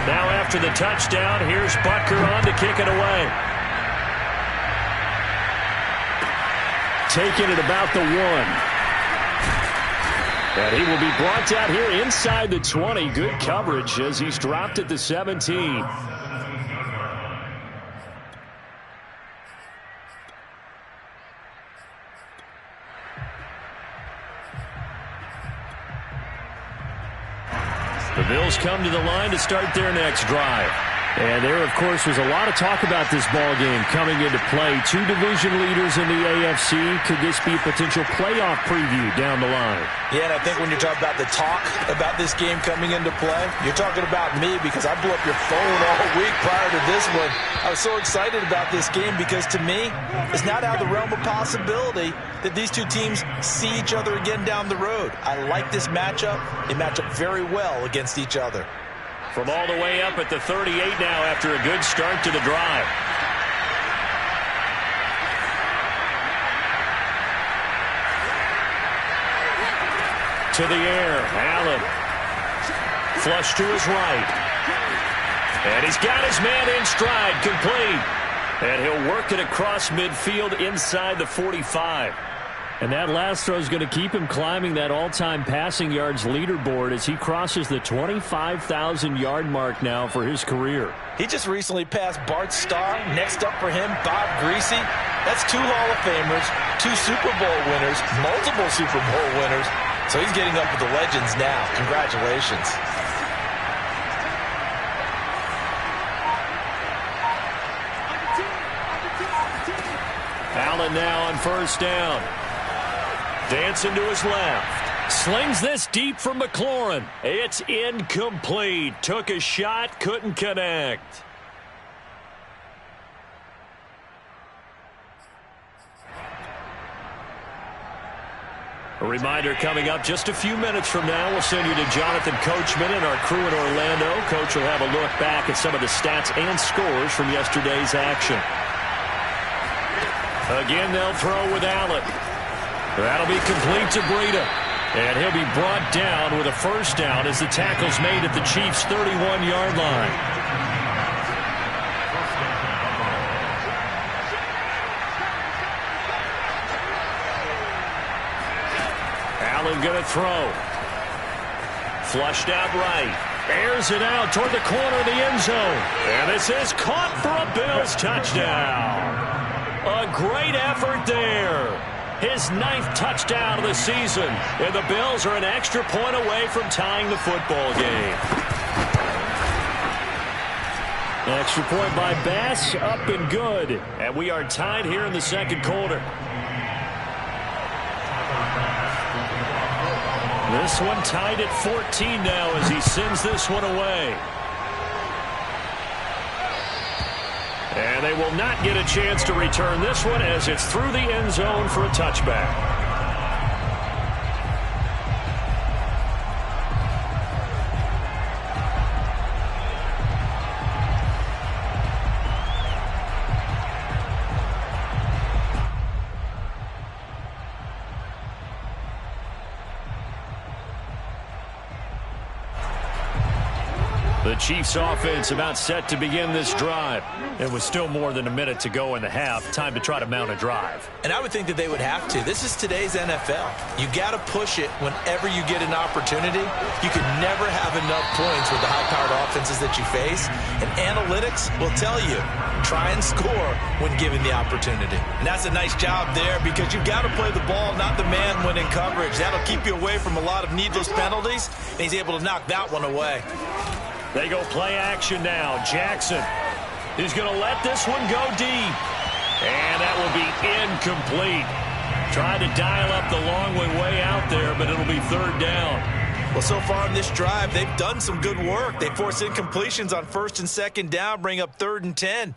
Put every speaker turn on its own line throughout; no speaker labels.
Now after the touchdown, here's Butker on to kick it away. Taking it about the 1. And he will be brought down here inside the 20. Good coverage as he's dropped at the 17. The Bills come to the line to start their next drive. And there, of course, was a lot of talk about this ball game coming into play. 2 division leaders in the AFC. Could this be a potential playoff preview down the line?
Yeah, and I think when you're talking about the talk about this game coming into play, you're talking about me because I blew up your phone all week prior to this one. I was so excited about this game because, to me, it's not out of the realm of possibility that these two teams see each other again down the road. I like this matchup. They match up very well against each other.
From all the way up at the 38 now after a good start to the drive. To the air, Allen. Flush to his right. And he's got his man in stride, complete. And he'll work it across midfield inside the 45. And that last throw is going to keep him climbing that all-time passing yards leaderboard as he crosses the 25,000-yard mark now for his career.
He just recently passed Bart Starr. Next up for him, Bob Greasy. That's 2 Hall of Famers, 2 Super Bowl winners, multiple Super Bowl winners. So he's getting up with the legends now. Congratulations.
Allen now on first down. Dancing to his left. Slings this deep for McLaurin. It's incomplete. Took a shot, couldn't connect. A reminder coming up just a few minutes from now. We'll send you to Jonathan Coachman and our crew in Orlando. Coach will have a look back at some of the stats and scores from yesterday's action. Again, they'll throw with Allen. That'll be complete to Breida. And he'll be brought down with a first down as the tackle's made at the Chiefs' 31-yard line. Allen going to throw. Flushed out right. Airs it out toward the corner of the end zone. And this is caught for a Bills touchdown. A great effort there. His 9th touchdown of the season. And the Bills are an extra point away from tying the football game. Extra point by Bass, up and good. And we are tied here in the second quarter. This one tied at 14 now as he sends this one away. And they will not get a chance to return this one as it's through the end zone for a touchback. The Chiefs offense about set to begin this drive. It was still more than a minute to go in the half. Time to try to mount a drive.
And I would think that they would have to. This is today's NFL. You got to push it whenever you get an opportunity. You can never have enough points with the high-powered offenses that you face. And analytics will tell you, try and score when given the opportunity. And that's a nice job there because you've got to play the ball, not the man when in coverage. That'll keep you away from a lot of needless penalties. And he's able to knock that one away.
They go play action now. Jackson is going to let this one go deep. And that will be incomplete. Trying to dial up the long way out there, but it'll be third down.
Well, so far in this drive, they've done some good work. They force incompletions on first and second down, bring up 3rd and 10.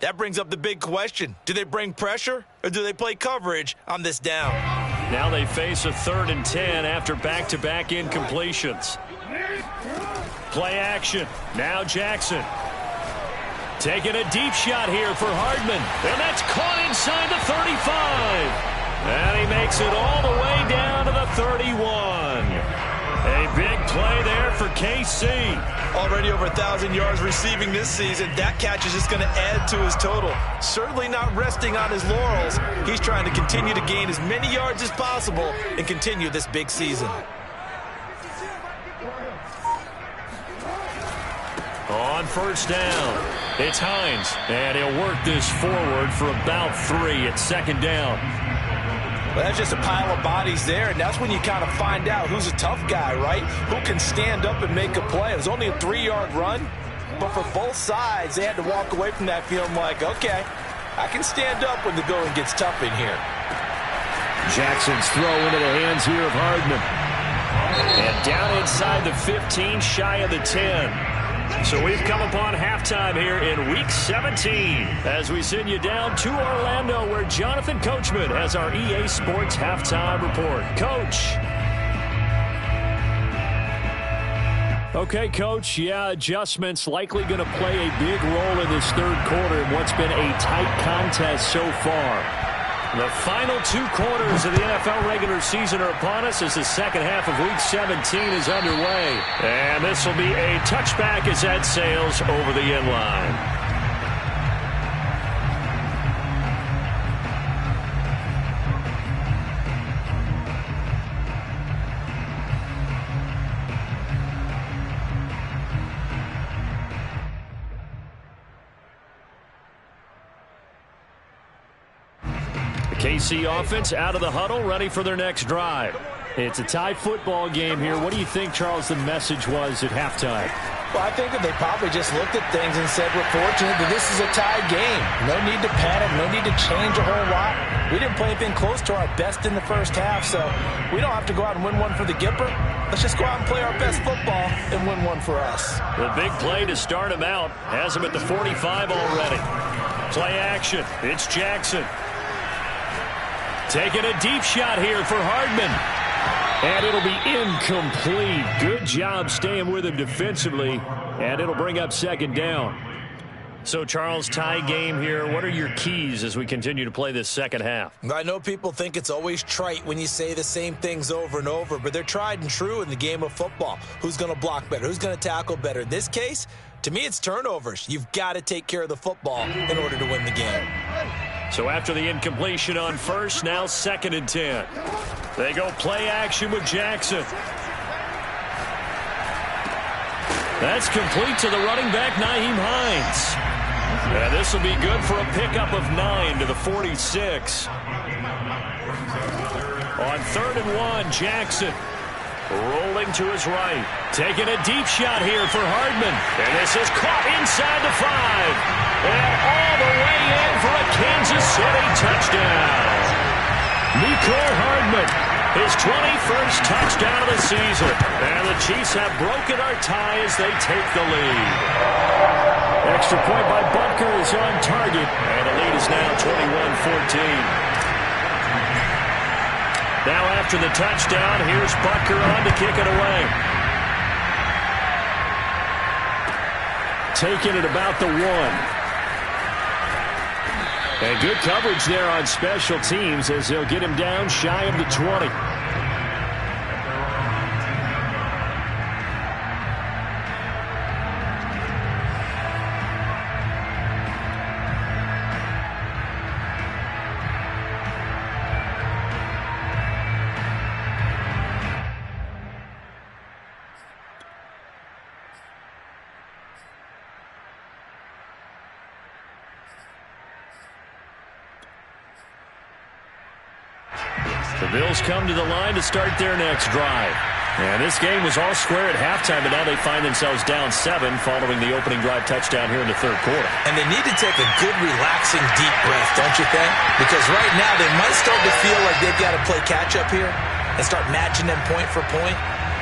That brings up the big question. Do they bring pressure or do they play coverage on this down?
Now they face a 3rd and 10 after back-to-back incompletions. Play action. Now Jackson. Taking a deep shot here for Hardman. And that's caught inside the 35. And he makes it all the way down to the 31. A big play there for KC.
Already over 1,000 yards receiving this season. That catch is just going to add to his total. Certainly not resting on his laurels. He's trying to continue to gain as many yards as possible and continue this big season.
On first down, it's Hines, and he'll work this forward for about 3 at second down.
Well, that's just a pile of bodies there, and that's when you kind of find out who's a tough guy, right? Who can stand up and make a play. It was only a 3-yard run, but for both sides, they had to walk away from that feeling like, okay, I can stand up when the going gets tough in here.
Jackson's throw into the hands here of Hardman. And down inside the 15, shy of the 10. So we've come upon halftime here in Week 17 as we send you down to Orlando where Jonathan Coachman has our EA Sports Halftime Report. Coach. Okay, Coach, yeah, adjustments likely going to play a big role in this third quarter in what's been a tight contest so far. The final 2 quarters of the NFL regular season are upon us as the second half of Week 17 is underway. And this will be a touchback as that sails over the end line. KC offense out of the huddle, ready for their next drive. It's a tie football game here. What do you think, Charles, the message was at halftime?
Well, I think that they probably just looked at things and said, we're fortunate that this is a tie game. No need to panic, no need to change a whole lot. We didn't play anything close to our best in the first half, so we don't have to go out and win one for the Gipper. Let's just go out and play our best football and win one for us.
The big play to start him out has him at the 45 already. Play action. It's Jackson. Taking a deep shot here for Hardman. And it'll be incomplete. Good job staying with him defensively. And it'll bring up second down. So, Charles, tie game here. What are your keys as we continue to play this second half?
I know people think it's always trite when you say the same things over and over, but they're tried and true in the game of football. Who's going to block better? Who's going to tackle better? In this case, to me, it's turnovers. You've got to take care of the football in order to win the game.
So after the incompletion on first, now 2nd and 10. They go play action with Jackson. That's complete to the running back, Nyheim Hines. And this will be good for a pickup of 9 to the 46. On 3rd and 1, Jackson rolling to his right. Taking a deep shot here for Hardman. And this is caught inside the 5. And all the way in for a Kansas City touchdown. Mecole Hardman, his 21st touchdown of the season. And the Chiefs have broken our tie as they take the lead. Extra point by Butker is on target. And the lead is now 21-14. Now after the touchdown, here's Butker on to kick it away. Taking it about the 1. And good coverage there on special teams as they'll get him down shy of the 20. The Bills come to the line to start their next drive. And this game was all square at halftime, but now they find themselves down 7 following the opening drive touchdown here in the third quarter.
And they need to take a good, relaxing, deep breath, don't you think? Because right now they might start to feel like they've got to play catch-up here and start matching them point for point.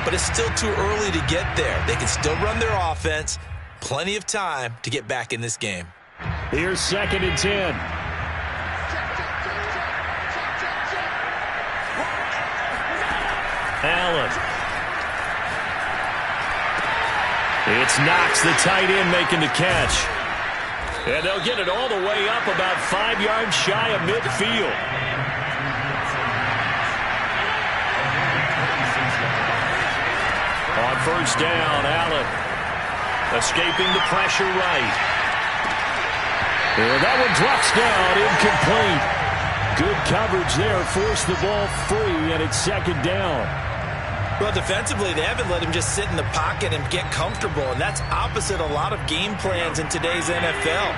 But it's still too early to get there. They can still run their offense. Plenty of time to get back in this game.
Here's 2nd and 10. Allen. It's Knox, the tight end, making the catch. And they'll get it all the way up about 5 yards shy of midfield. On first down. Allen escaping the pressure right. And that one drops down, incomplete. Good coverage there, forced the ball free, and it's second down.
Well, defensively, they haven't let him just sit in the pocket and get comfortable, and that's opposite a lot of game plans in today's NFL.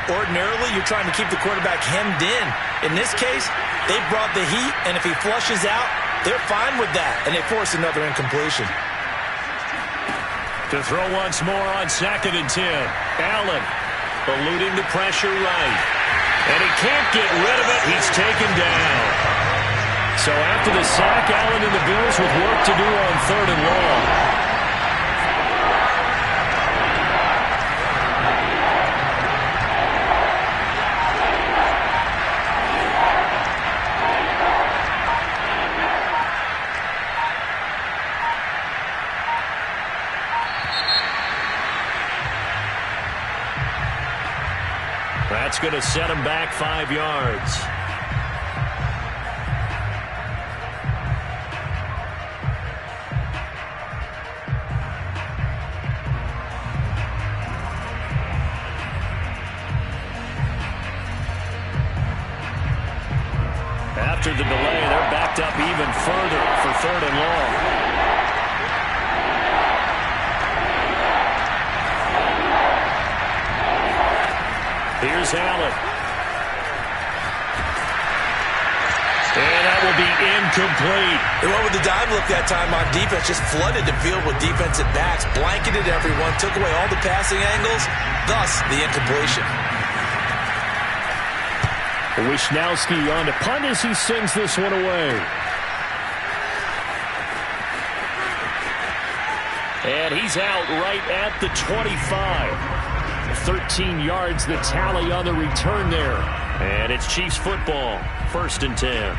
Ordinarily, you're trying to keep the quarterback hemmed in. In this case, they brought the heat, and if he flushes out, they're fine with that, and they force another incompletion.
To throw once more on 2nd and 10. Allen eluding the pressure right. And he can't get rid of it. He's taken down. So after the sack, Allen and the Bills with work to do on 3rd and long. That's going to set him back 5 yards. After the delay, they're backed up even further for 3rd and long. Here's Allen. And that will be incomplete.
They went with the dive look that time on defense, just flooded the field with defensive backs, blanketed everyone, took away all the passing angles, thus the incompletion.
Wishnowski on to punt as he sends this one away. And he's out right at the 25. 13 yards the tally on the return there. And it's Chiefs football, 1st and 10.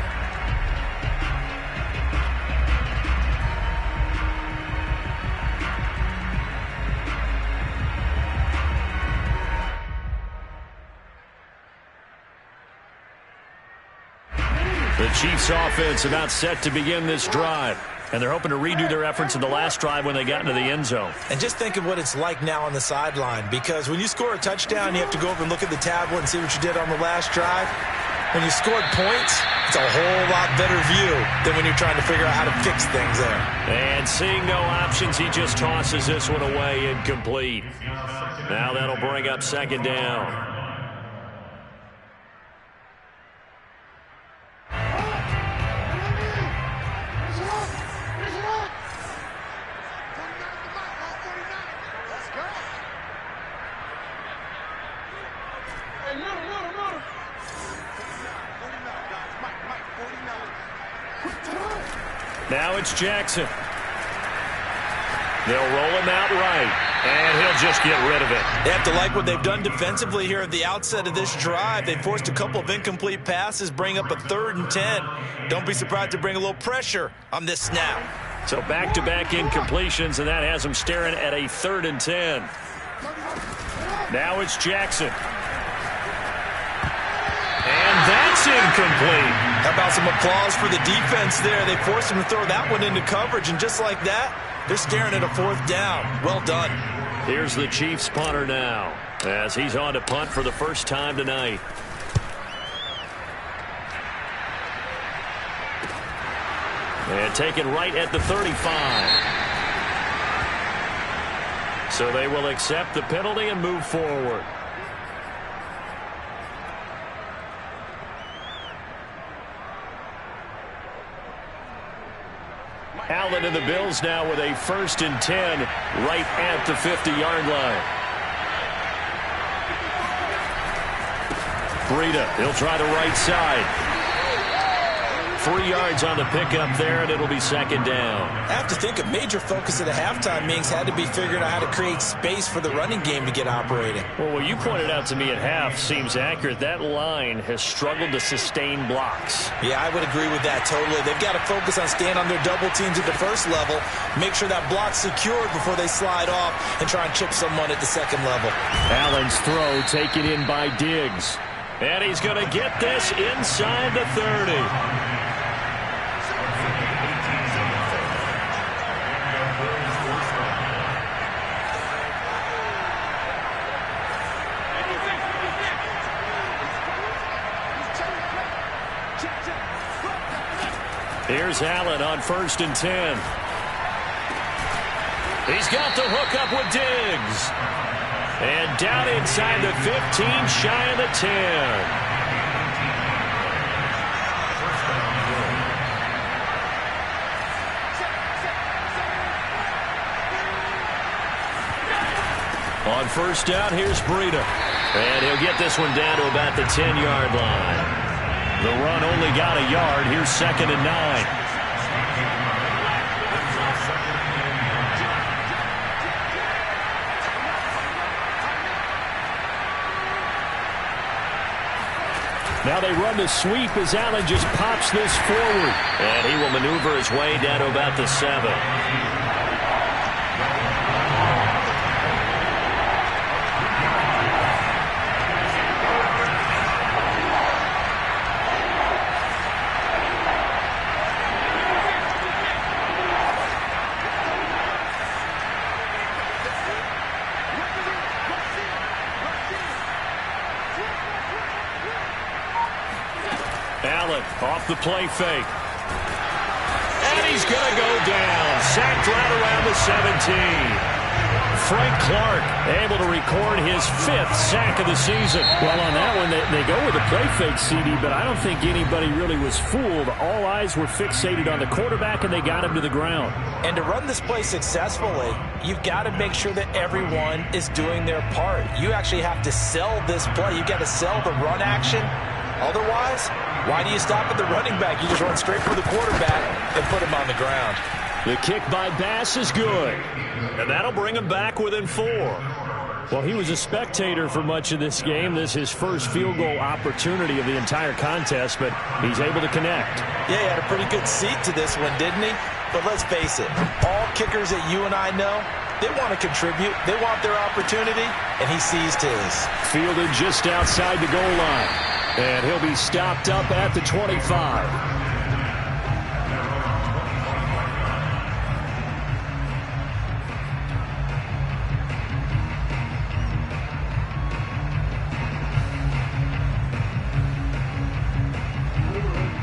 The Chiefs offense about set to begin this drive. And they're hoping to redo their efforts in the last drive when they got into the end zone.
And just think of what it's like now on the sideline, because when you score a touchdown, you have to go over and look at the tablet and see what you did on the last drive. When you scored points, it's a whole lot better view than when you're trying to figure out how to fix things there.
And seeing no options, he just tosses this one away, incomplete. Now that'll bring up 2nd down. Now it's Jackson. They'll roll him out right, and he'll just get rid of it.
They have to like what they've done defensively here at the outset of this drive. They forced a couple of incomplete passes, bring up a 3rd and 10. Don't be surprised to bring a little pressure on this snap.
So back-to-back incompletions, and that has them staring at a 3rd and 10. Now it's Jackson. And that's incomplete.
How about some applause for the defense there? They forced him to throw that one into coverage, and just like that, they're staring at a 4th down. Well done.
Here's the Chiefs punter now, as he's on to punt for the first time tonight. And taken right at the 35. So they will accept the penalty and move forward. Allen and the Bills now with a 1st and 10 right at the 50-yard line. Breida, he'll try the right side. 3 yards on the pickup there, and it'll be 2nd down.
I have to think a major focus of the halftime meetings had to be figuring out how to create space for the running game to get operating.
Well, what you pointed out to me at half seems accurate. That line has struggled to sustain blocks.
Yeah, I would agree with that totally. They've got to focus on staying on their double teams at the first level, make sure that block's secured before they slide off, and try and chip someone at the 2nd level.
Allen's throw taken in by Diggs. And he's going to get this inside the 30. Here's Allen on 1st and 10. He's got the hook up with Diggs. And down inside the 15, shy of the 10. On 1st down, here's Breida. And he'll get this one down to about the 10-yard line. The run only got a yard. Here's 2nd and 9. Now they run the sweep as Allen just pops this forward. And he will maneuver his way down to about the 7. Off the play fake. And he's going to go down. Sacked right around the 17. Frank Clark able to record his 5th sack of the season.
Well, on that one, they go with a play fake, CD, but I don't think anybody really was fooled. All eyes were fixated on the quarterback, and they got him to the ground.
And to run this play successfully, you've got to make sure that everyone is doing their part. You actually have to sell this play. You've got to sell the run action. Otherwise, why do you stop at the running back? You just run straight for the quarterback and put him on the ground.
The kick by Bass is good. And that'll bring him back within 4.
Well, he was a spectator for much of this game. This is his first field goal opportunity of the entire contest, but he's able to connect.
Yeah, he had a pretty good seat to this one, didn't he? But let's face it, all kickers that you and I know, they want to contribute. They want their opportunity, and he seized his.
Fielded just outside the goal line. And he'll be stopped up at the 25.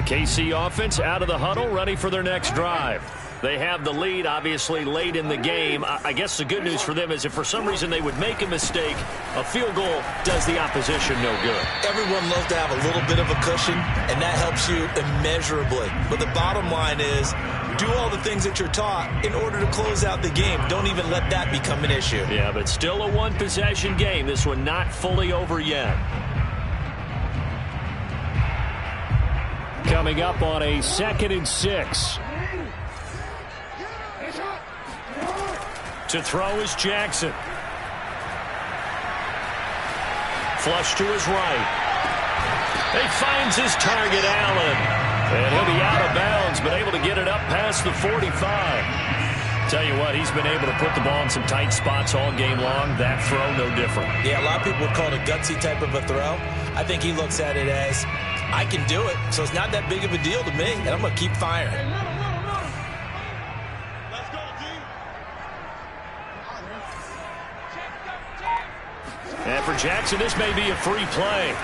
KC offense out of the huddle, ready for their next drive. They have the lead, obviously, late in the game. I guess the good news for them is if for some reason they would make a mistake, a field goal does the opposition no good.
Everyone loves to have a little bit of a cushion, and that helps you immeasurably. But the bottom line is, do all the things that you're taught in order to close out the game. Don't even let that become an issue.
Yeah, but still a one-possession game. This one not fully over yet.
Coming up on a 2nd and 6.
To throw is Jackson. Flush to his right. He finds his target, Allen. And he'll be out of bounds, but able to get it up past the 45. Tell you what, he's been able to put the ball in some tight spots all game long. That throw, no different.
Yeah, a lot of people would call it a gutsy type of a throw. I think he looks at it as, I can do it, so it's not that big of a deal to me, and I'm going to keep firing.
And for Jackson, this may be a free play.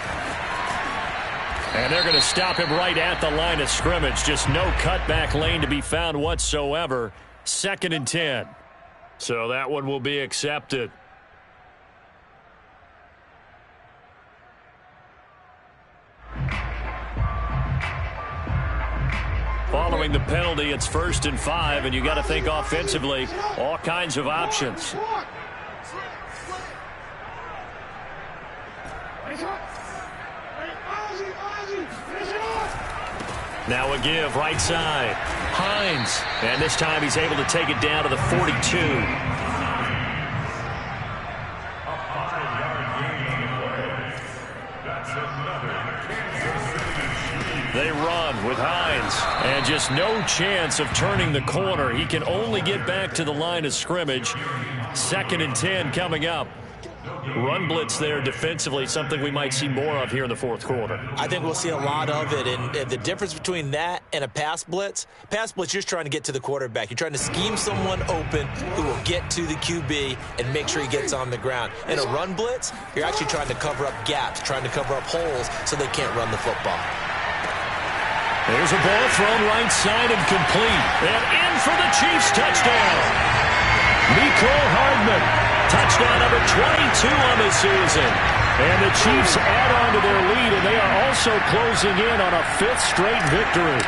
And they're going to stop him right at the line of scrimmage. Just no cutback lane to be found whatsoever. 2nd and 10. So that one will be accepted. Following the penalty, it's 1st and 5, and you got to think offensively, all kinds of options. Now a give, right side. Hines. And this time he's able to take it down to the 42. They run with Hines. And just no chance of turning the corner. He can only get back to the line of scrimmage. 2nd and 10 coming up. Run blitz there defensively, something we might see more of here in the 4th quarter.
I think we'll see a lot of it, and the difference between that and a pass blitz, you're just trying to get to the quarterback. You're trying to scheme someone open who will get to the QB and make sure he gets on the ground. In a run blitz, you're actually trying to cover up gaps, trying to cover up holes so they can't run the football.
There's a ball thrown right side and complete. And in for the Chiefs touchdown. Mecole Hardman, touchdown number 22 on the season. And the Chiefs add on to their lead, and they are also closing in on a 5th straight victory.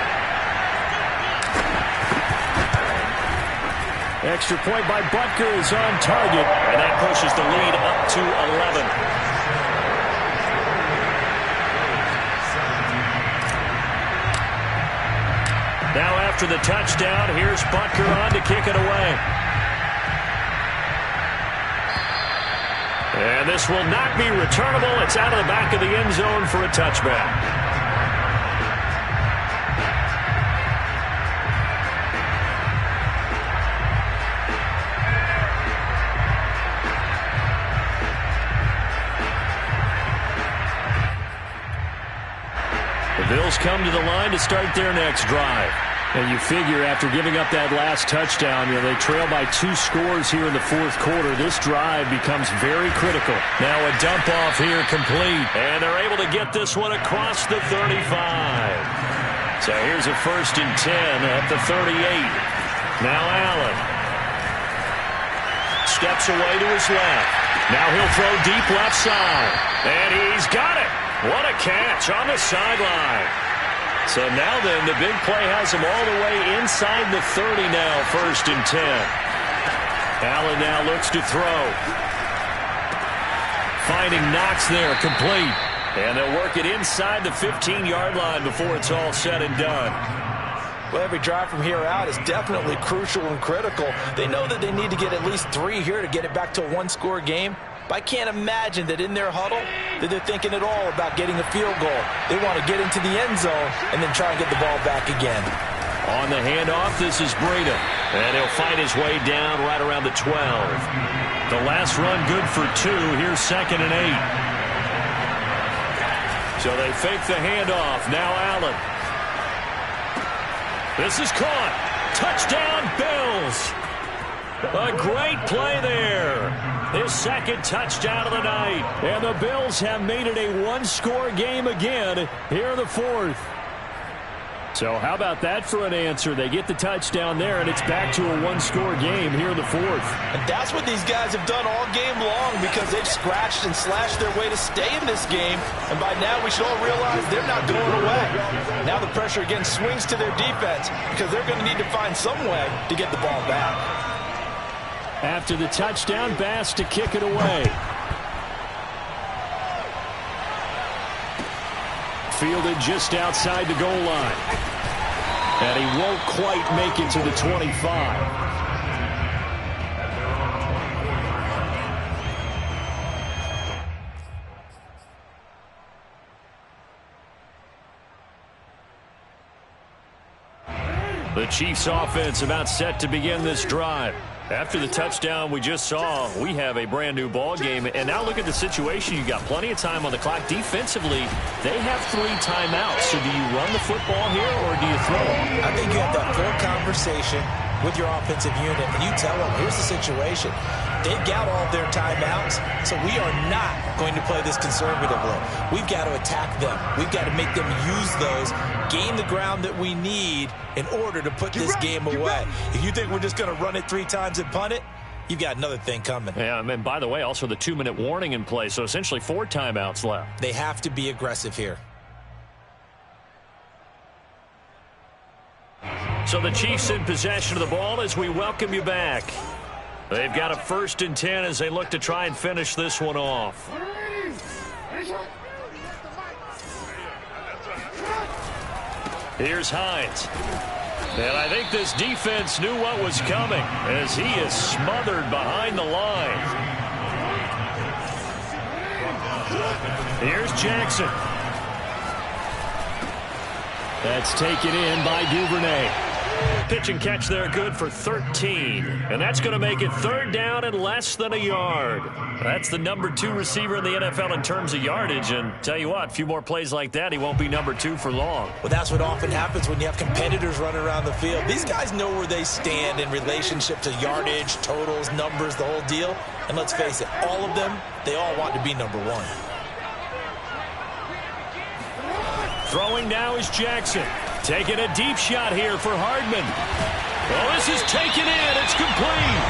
Extra point by Butker is on target, and that pushes the lead up to 11. Now after the touchdown, here's Butker on to kick it away. And this will not be returnable. It's out of the back of the end zone for a touchback. The Bills come to the line to start their next drive. And you figure after giving up that last touchdown, they trail by 2 scores here in the 4th quarter. This drive becomes very critical. Now a dump off here complete. And they're able to get this one across the 35. So here's a 1st and 10 at the 38. Now Allen steps away to his left. Now he'll throw deep left side. And he's got it. What a catch on the sideline. So now then, the big play has him all the way inside the 30 now, 1st and 10. Allen now looks to throw. Finding Knox there, complete. And they'll work it inside the 15-yard line before it's all said and done.
Well, every drive from here out is definitely crucial and critical. They know that they need to get at least 3 here to get it back to a 1-score game. But I can't imagine that in their huddle that they're thinking at all about getting a field goal. They want to get into the end zone and then try and get the ball back again.
On the handoff, this is Breida. And he'll find his way down right around the 12. The last run good for 2. Here's 2nd and 8. So they fake the handoff. Now Allen. This is caught. Touchdown, Bills. A great play there. His 2nd touchdown of the night. And the Bills have made it a 1-score game again here in the 4th. So how about that for an answer? They get the touchdown there, and it's back to a 1-score game here in the 4th.
And that's what these guys have done all game long because they've scratched and slashed their way to stay in this game. And by now we should all realize they're not going away. Now the pressure again swings to their defense because they're going to need to find some way to get the ball back.
After the touchdown, Bass to kick it away. Fielded just outside the goal line. And he won't quite make it to the 25. The Chiefs offense about set to begin this drive. After the touchdown we just saw, we have a brand new ball game. And now look at the situation. You got plenty of time on the clock. Defensively, they have 3 timeouts. So do you run the football here or do you throw it?
I think you have that full conversation with your offensive unit, and you tell them, here's the situation. They've got all of their timeouts, so we are not going to play this conservatively. We've got to attack them. We've got to make them use those, gain the ground that we need in order to put this game away. If you think we're just going to run it 3 times and punt it, you've got another thing coming.
Yeah, and by the way, also the 2-minute warning in play, so essentially 4 timeouts left.
They have to be aggressive here.
So the Chiefs in possession of the ball as we welcome you back. They've got a 1st and 10 as they look to try and finish this one off. Here's Hines. And I think this defense knew what was coming as he is smothered behind the line. Here's Jackson. That's taken in by Duvernay. Pitch and catch there good for 13. And that's going to make it 3rd down and less than a yard. That's the number 2 receiver in the NFL in terms of yardage. And tell you what, a few more plays like that, he won't be number 2 for long.
Well, that's what often happens when you have competitors running around the field. These guys know where they stand in relationship to yardage, totals, numbers, the whole deal. And let's face it, all of them, they all want to be number 1.
Throwing now is Jackson. Taking a deep shot here for Hardman. Well, this is taken in. It's complete.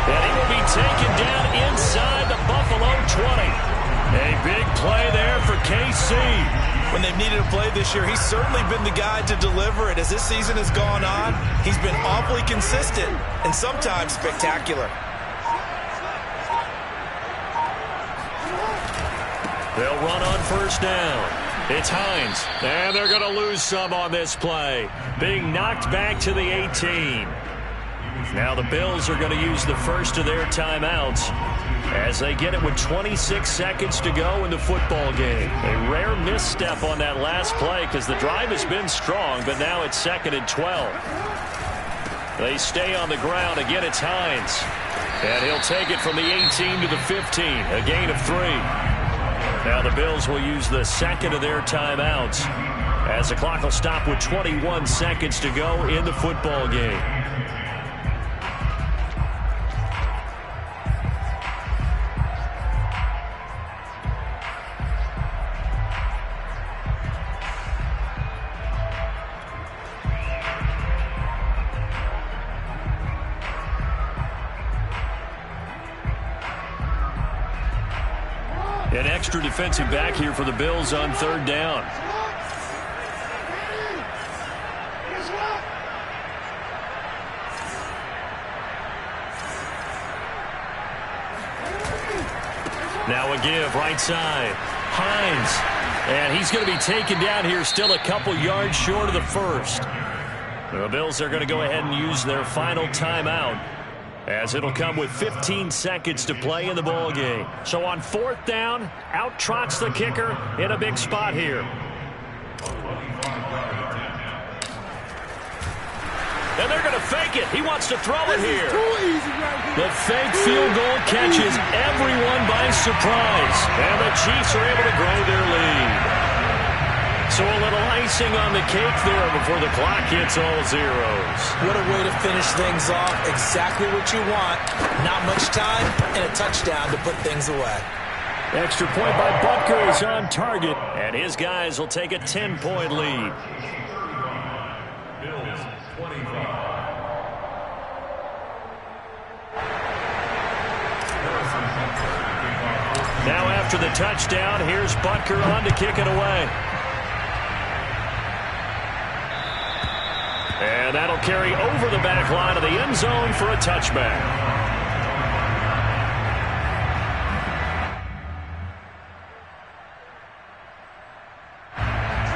And he will be taken down inside the Buffalo 20. A big play there for KC.
When they've needed a play this year, he's certainly been the guy to deliver it. As this season has gone on, he's been awfully consistent and sometimes spectacular.
They'll run on first down. It's Hines, and they're going to lose some on this play. Being knocked back to the 18. Now the Bills are going to use the first of their timeouts as they get it with 26 seconds to go in the football game. A rare misstep on that last play because the drive has been strong, but now it's 2nd and 12. They stay on the ground. Again, it's Hines. And he'll take it from the 18 to the 15, a gain of 3. Now the Bills will use the second of their timeouts as the clock will stop with 21 seconds to go in the football game. An extra defensive back here for the Bills on 3rd down. Now a give right side. Hines. And he's going to be taken down here, still a couple yards short of the first. The Bills are going to go ahead and use their final timeout, as it'll come with 15 seconds to play in the ball game. So on 4th down, out trots the kicker in a big spot here. And they're going to fake it. He wants to throw it here. The fake field goal catches everyone by surprise. And the Chiefs are able to grow their lead. So a little icing on the cake there before the clock hits all zeros.
What a way to finish things off. Exactly what you want. Not much time and a touchdown to put things away.
Extra point by Butker is on target, and his guys will take a 10-point lead.
Bills 25.
Now after the touchdown, here's Butker on to kick it away. And that'll carry over the back line of the end zone for a touchback.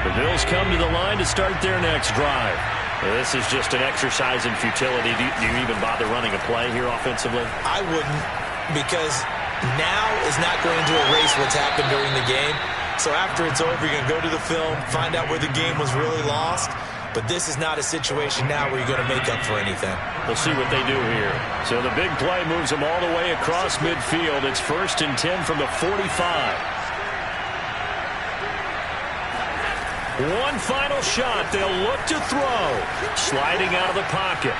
The Bills come to the line to start their next drive. This is just an exercise in futility. Do you even bother running a play here offensively?
I wouldn't, because now is not going to erase what's happened during the game. So after it's over, you're going to go to the film, find out where the game was really lost. But this is not a situation now where you're going to make up for anything.
We'll see what they do here. So the big play moves them all the way across midfield. It's 1st and 10 from the 45. One final shot. They'll look to throw. Sliding out of the pocket.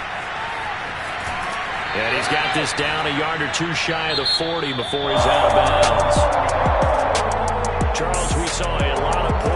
And he's got this down a yard or two shy of the 40 before he's out of bounds. Charles, we saw a lot of points.